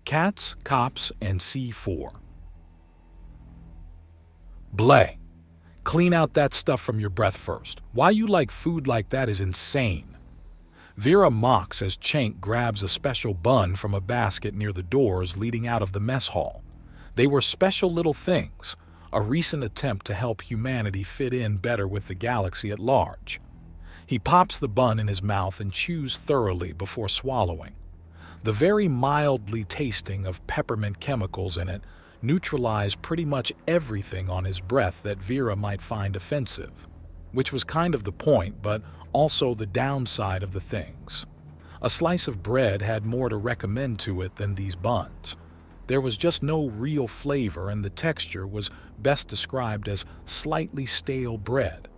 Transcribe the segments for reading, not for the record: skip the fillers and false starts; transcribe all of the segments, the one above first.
Cats, Cops, and C4. Bleh. Clean out that stuff from your breath first. Why you like food like that is insane. Vera mocks as Cenk grabs a special bun from a basket near the doors leading out of the mess hall. They were special little things, a recent attempt to help humanity fit in better with the galaxy at large. He pops the bun in his mouth and chews thoroughly before swallowing. The very mildly tasting of peppermint chemicals in it neutralize pretty much everything on his breath that Vera might find offensive, which was kind of the point, but also the downside of the things. A slice of bread had more to recommend to it than these buns. There was just no real flavor, and the texture was best described as slightly stale bread.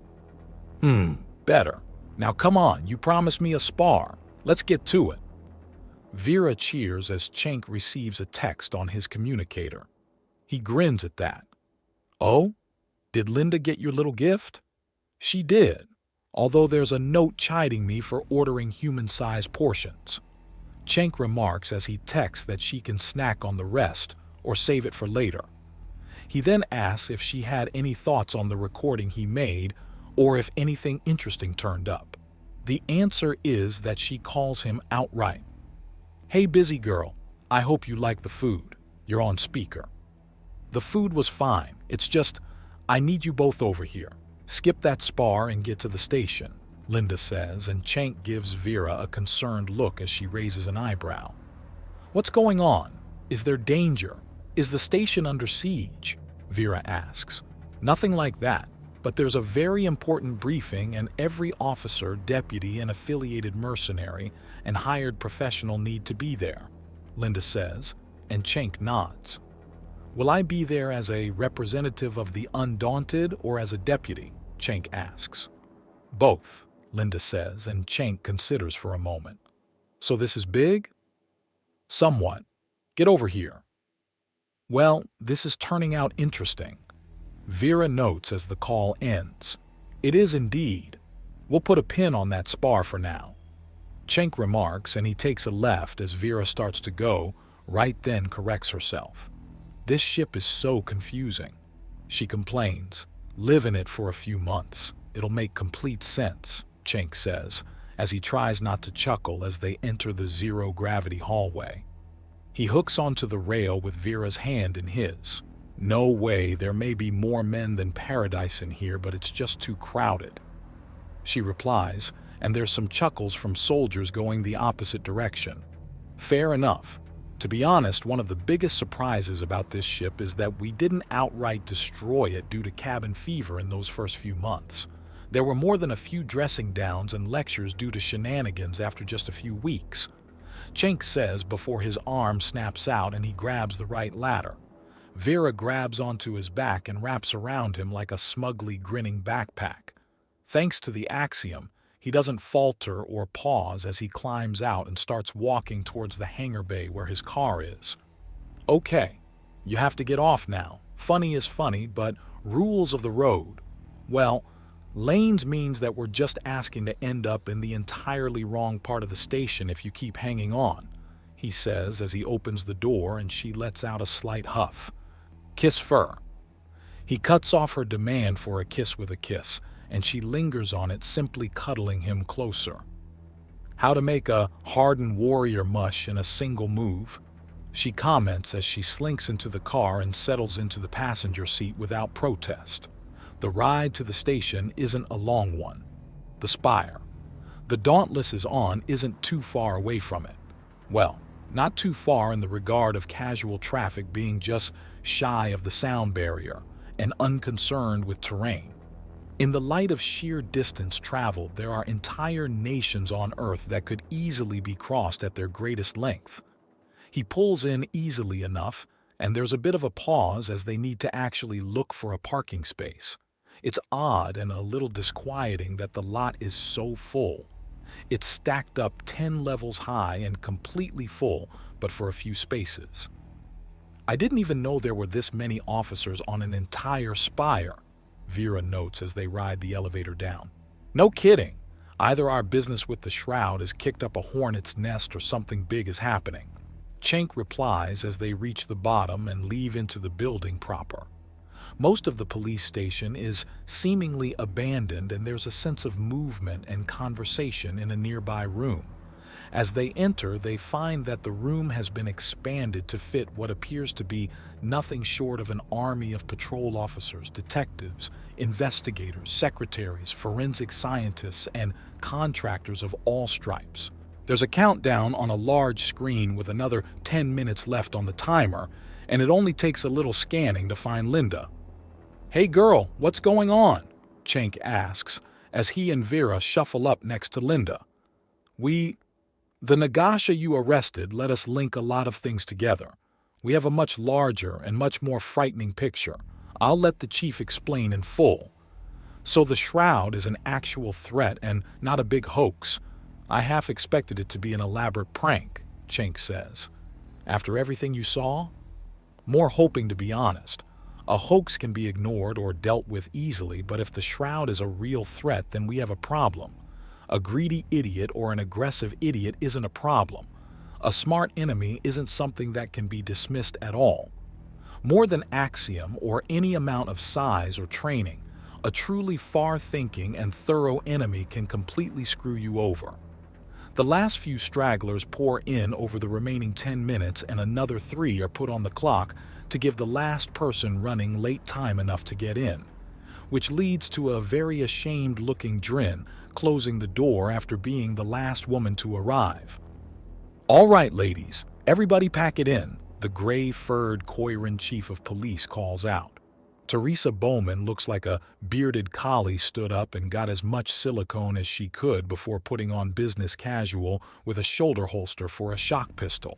Better. Now come on, you promised me a spar. Let's get to it. Vera cheers as Cenk receives a text on his communicator. He grins at that. Oh? Did Linda get your little gift? She did, although there's a note chiding me for ordering human-sized portions. Cenk remarks as he texts that she can snack on the rest or save it for later. He then asks if she had any thoughts on the recording he made or if anything interesting turned up. The answer is that she calls him outright. Hey busy girl, I hope you like the food. You're on speaker. The food was fine, it's just, I need you both over here. Skip that spar and get to the station, Linda says, and Cenk gives Vera a concerned look as she raises an eyebrow. What's going on? Is there danger? Is the station under siege? Vera asks. Nothing like that, but there's a very important briefing and every officer, deputy, and affiliated mercenary and hired professional need to be there, Linda says, and Cenk nods. Will I be there as a representative of the Undaunted or as a deputy? Cenk asks. Both, Linda says, and Cenk considers for a moment. So this is big? Somewhat. Get over here. Well, this is turning out interesting. Vera notes as the call ends. It is indeed. We'll put a pin on that spar for now. Cenk remarks, and he takes a left as Vera starts to go, right then corrects herself. This ship is so confusing. She complains. Live in it for a few months. It'll make complete sense, Cenk says, as he tries not to chuckle as they enter the zero-gravity hallway. He hooks onto the rail with Vera's hand in his. No way, there may be more men than paradise in here, but it's just too crowded. She replies, and there's some chuckles from soldiers going the opposite direction. Fair enough. To be honest, one of the biggest surprises about this ship is that we didn't outright destroy it due to cabin fever in those first few months. There were more than a few dressing downs and lectures due to shenanigans after just a few weeks. Cenk says before his arm snaps out and he grabs the right ladder. Vera grabs onto his back and wraps around him like a smugly grinning backpack. Thanks to the axiom, he doesn't falter or pause as he climbs out and starts walking towards the hangar bay where his car is. Okay, you have to get off now. Funny is funny, but rules of the road. Well, lanes means that we're just asking to end up in the entirely wrong part of the station if you keep hanging on, he says as he opens the door and she lets out a slight huff. Kiss fur. He cuts off her demand for a kiss with a kiss, and she lingers on it, simply cuddling him closer. How to make a hardened warrior mush in a single move, she comments as she slinks into the car and settles into the passenger seat without protest. The ride to the station isn't a long one. The spire the Dauntless is on isn't too far away from it. Well, not too far in the regard of casual traffic being just shy of the sound barrier and unconcerned with terrain. In the light of sheer distance traveled, there are entire nations on Earth that could easily be crossed at their greatest length. He pulls in easily enough, and there's a bit of a pause as they need to actually look for a parking space. It's odd and a little disquieting that the lot is so full. It's stacked up 10 levels high and completely full, but for a few spaces. I didn't even know there were this many officers on an entire spire, Vera notes as they ride the elevator down. No kidding. Either our business with the shroud has kicked up a hornet's nest or something big is happening. Cenk replies as they reach the bottom and leave into the building proper. Most of the police station is seemingly abandoned, and there's a sense of movement and conversation in a nearby room. As they enter, they find that the room has been expanded to fit what appears to be nothing short of an army of patrol officers, detectives, investigators, secretaries, forensic scientists, and contractors of all stripes. There's a countdown on a large screen with another 10 minutes left on the timer, and it only takes a little scanning to find Linda. "Hey girl, what's going on?" Cenk asks as he and Vera shuffle up next to Linda. The Nagasha you arrested let us link a lot of things together. We have a much larger and much more frightening picture. I'll let the chief explain in full. So the shroud is an actual threat and not a big hoax. I half expected it to be an elaborate prank, Cenk says. After everything you saw? More hoping, to be honest. A hoax can be ignored or dealt with easily, but if the shroud is a real threat, then we have a problem. A greedy idiot or an aggressive idiot isn't a problem. A smart enemy isn't something that can be dismissed at all. More than axiom or any amount of size or training, a truly far-thinking and thorough enemy can completely screw you over. The last few stragglers pour in over the remaining 10 minutes, and another 3 are put on the clock to give the last person running late time enough to get in, which leads to a very ashamed-looking Drin closing the door after being the last woman to arrive. "All right, ladies, everybody pack it in," the gray-furred Koiran chief of police calls out. Teresa Bowman looks like a bearded collie, stood up and got as much silicone as she could before putting on business casual with a shoulder holster for a shock pistol.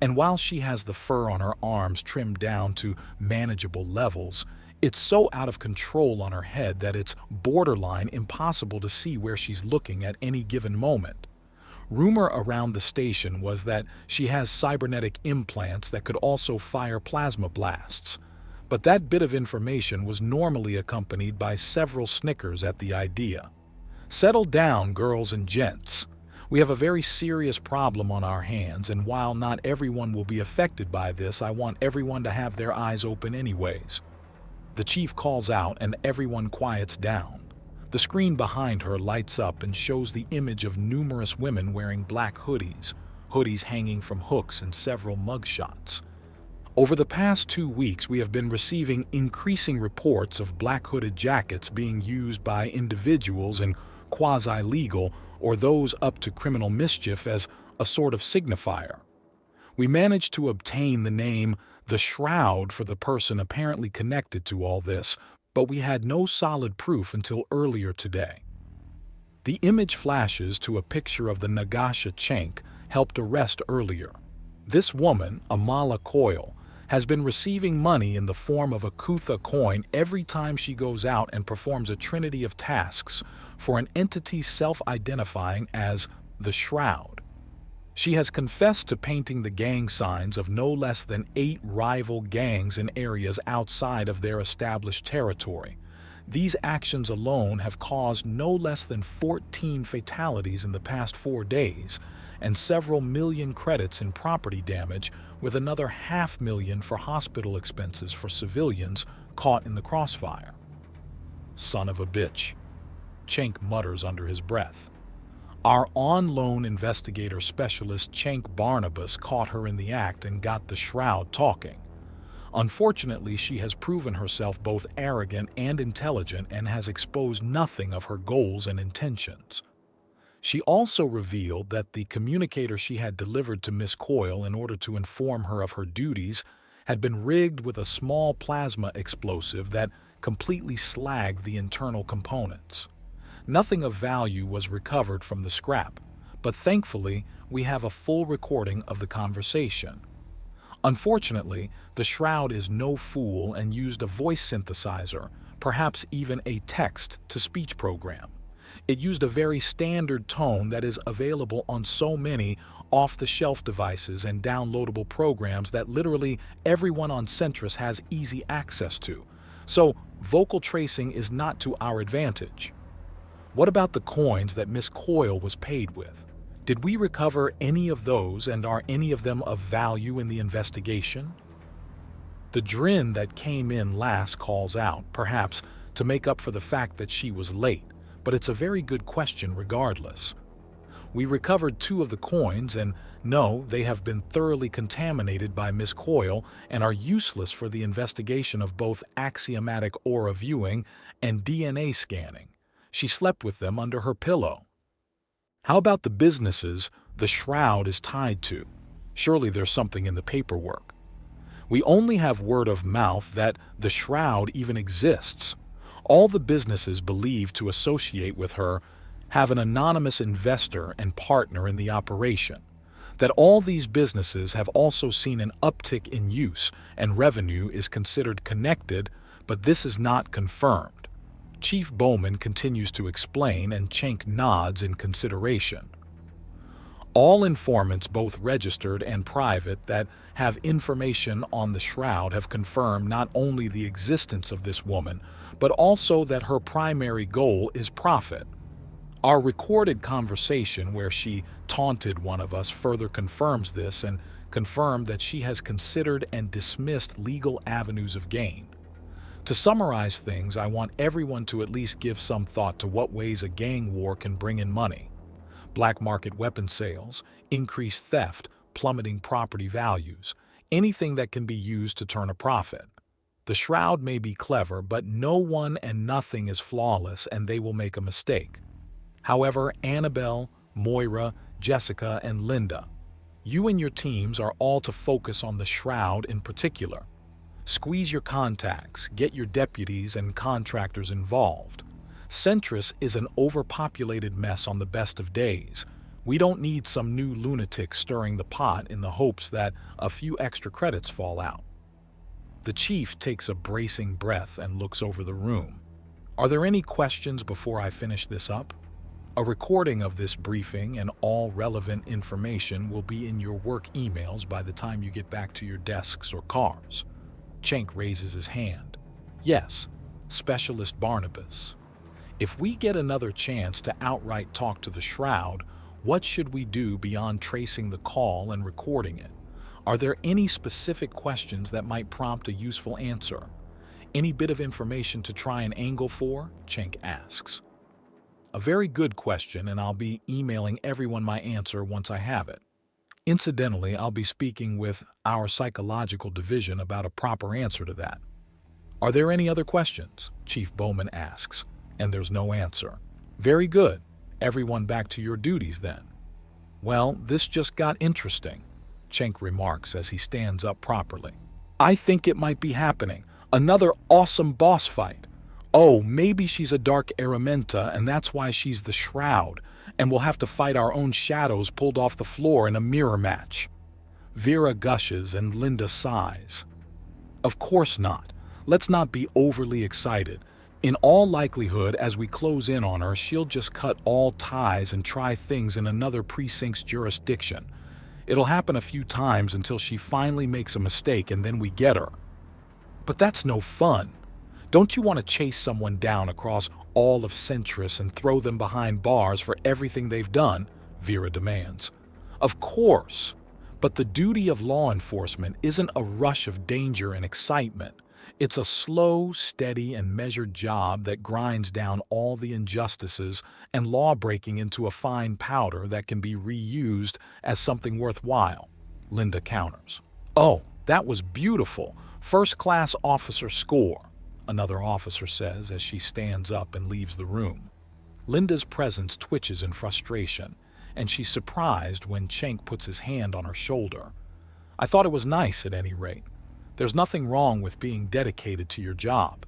And while she has the fur on her arms trimmed down to manageable levels, it's so out of control on her head that it's borderline impossible to see where she's looking at any given moment. Rumor around the station was that she has cybernetic implants that could also fire plasma blasts. But that bit of information was normally accompanied by several snickers at the idea. "Settle down, girls and gents. We have a very serious problem on our hands, and while not everyone will be affected by this, I want everyone to have their eyes open anyways." The chief calls out and everyone quiets down. The screen behind her lights up and shows the image of numerous women wearing black hoodies hanging from hooks, and several mugshots. Over the past 2 weeks, we have been receiving increasing reports of black hooded jackets being used by individuals in quasi-legal or those up to criminal mischief as a sort of signifier. We managed to obtain the name The Shroud for the person apparently connected to all this, but we had no solid proof until earlier today. The image flashes to a picture of the Nagasha Cenk helped arrest earlier. This woman, Amala Coyle, has been receiving money in the form of a Kutha coin every time she goes out and performs a trinity of tasks for an entity self-identifying as the Shroud. She has confessed to painting the gang signs of no less than 8 rival gangs in areas outside of their established territory. These actions alone have caused no less than 14 fatalities in the past 4 days, and several million credits in property damage, with another $500,000 for hospital expenses for civilians caught in the crossfire. "Son of a bitch," Cenk mutters under his breath. Our on-loan investigator specialist Cenk Barnabas caught her in the act and got the Shroud talking. Unfortunately, she has proven herself both arrogant and intelligent and has exposed nothing of her goals and intentions. She also revealed that the communicator she had delivered to Miss Coyle in order to inform her of her duties had been rigged with a small plasma explosive that completely slagged the internal components. Nothing of value was recovered from the scrap, but thankfully we have a full recording of the conversation. Unfortunately, the Shroud is no fool and used a voice synthesizer, perhaps even a text-to-speech program. It used a very standard tone that is available on so many off-the-shelf devices and downloadable programs that literally everyone on Centrus has easy access to. So, vocal tracing is not to our advantage. What about the coins that Miss Coyle was paid with? Did we recover any of those, and are any of them of value in the investigation? The Drin that came in last calls out, perhaps to make up for the fact that she was late, but it's a very good question regardless. We recovered 2 of the coins, and no, they have been thoroughly contaminated by Miss Coyle and are useless for the investigation of both axiomatic aura viewing and DNA scanning. She slept with them under her pillow. How about the businesses the shroud is tied to? Surely there's something in the paperwork. We only have word of mouth that the shroud even exists. All the businesses believed to associate with her have an anonymous investor and partner in the operation. That all these businesses have also seen an uptick in use and revenue is considered connected, but this is not confirmed. Chief Bowman continues to explain, and Cenk nods in consideration. All informants, both registered and private, that have information on the shroud have confirmed not only the existence of this woman, but also that her primary goal is profit. Our recorded conversation where she taunted one of us further confirms this and confirmed that she has considered and dismissed legal avenues of gain. To summarize things, I want everyone to at least give some thought to what ways a gang war can bring in money. Black market weapon sales, increased theft, plummeting property values, anything that can be used to turn a profit. The shroud may be clever, but no one and nothing is flawless, and they will make a mistake. However, Annabelle, Moira, Jessica, and Linda, you and your teams are all to focus on the shroud in particular. Squeeze your contacts, get your deputies and contractors involved. Centris is an overpopulated mess on the best of days. We don't need some new lunatic stirring the pot in the hopes that a few extra credits fall out. The chief takes a bracing breath and looks over the room. Are there any questions before I finish this up? A recording of this briefing and all relevant information will be in your work emails by the time you get back to your desks or cars. Cenk raises his hand. Yes, Specialist Barnabas. If we get another chance to outright talk to the shroud, what should we do beyond tracing the call and recording it? Are there any specific questions that might prompt a useful answer? Any bit of information to try and angle for? Cenk asks. A very good question, and I'll be emailing everyone my answer once I have it. Incidentally, I'll be speaking with our psychological division about a proper answer to that. Are there any other questions? Chief Bowman asks, and there's no answer. Very good. Everyone back to your duties then. Well, this just got interesting, Cenk remarks as he stands up properly. I think it might be happening. Another awesome boss fight. Oh, maybe she's a dark Araminta and that's why she's the shroud, and we'll have to fight our own shadows pulled off the floor in a mirror match. Vera gushes and Linda sighs. Of course not. Let's not be overly excited. In all likelihood, as we close in on her, she'll just cut all ties and try things in another precinct's jurisdiction. It'll happen a few times until she finally makes a mistake and then we get her. But that's no fun. Don't you want to chase someone down across all of Centris and throw them behind bars for everything they've done? Vera demands. Of course, but the duty of law enforcement isn't a rush of danger and excitement. It's a slow, steady, and measured job that grinds down all the injustices and law-breaking into a fine powder that can be reused as something worthwhile, Linda counters. Oh, that was beautiful. First-class officer score, another officer says as she stands up and leaves the room. Linda's presence twitches in frustration, and she's surprised when Cenk puts his hand on her shoulder. I thought it was nice at any rate. There's nothing wrong with being dedicated to your job.